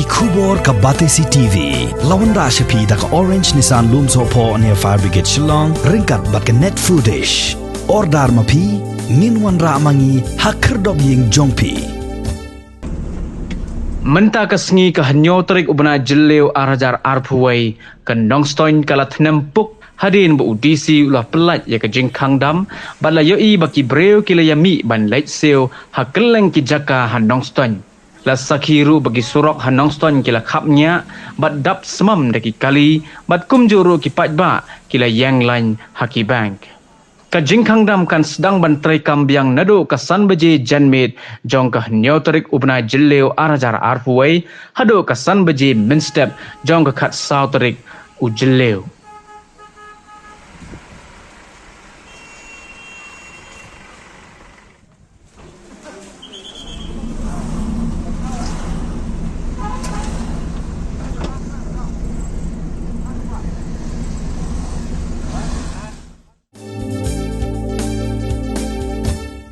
Kubor ka Batesi TV. Lawan Rashapi da ka Orange Nissan Looms Hopo near Fire Brigade Shillong. Ringkat bat ka net footage. Ordar mapi. Minwan ra mangi hakerdog ying jongpi. Menta kasngi ka hanyo tarik ubna jelew arajar arpuway ka Nongstoiñ kala Thnem puk hadin bu udisi ulah pelat ya ka jing Khangdam bala yoi baki breu kila yami ban lait seo hakeleng ki jaka han Nongstoiñ la sakhiru bagi surok han Nongstoiñ kila khapnya bat dap semam daki kali bat kumjuru ki pajba kila yang lain haki bank ka jing Khangdam kan sedang bantrai kambiang nado kasan baje janmit jong ka hanyo tarik ubna jelew arajar arpuway hado kasan baje minstep jong ka khat saw tarik ujelew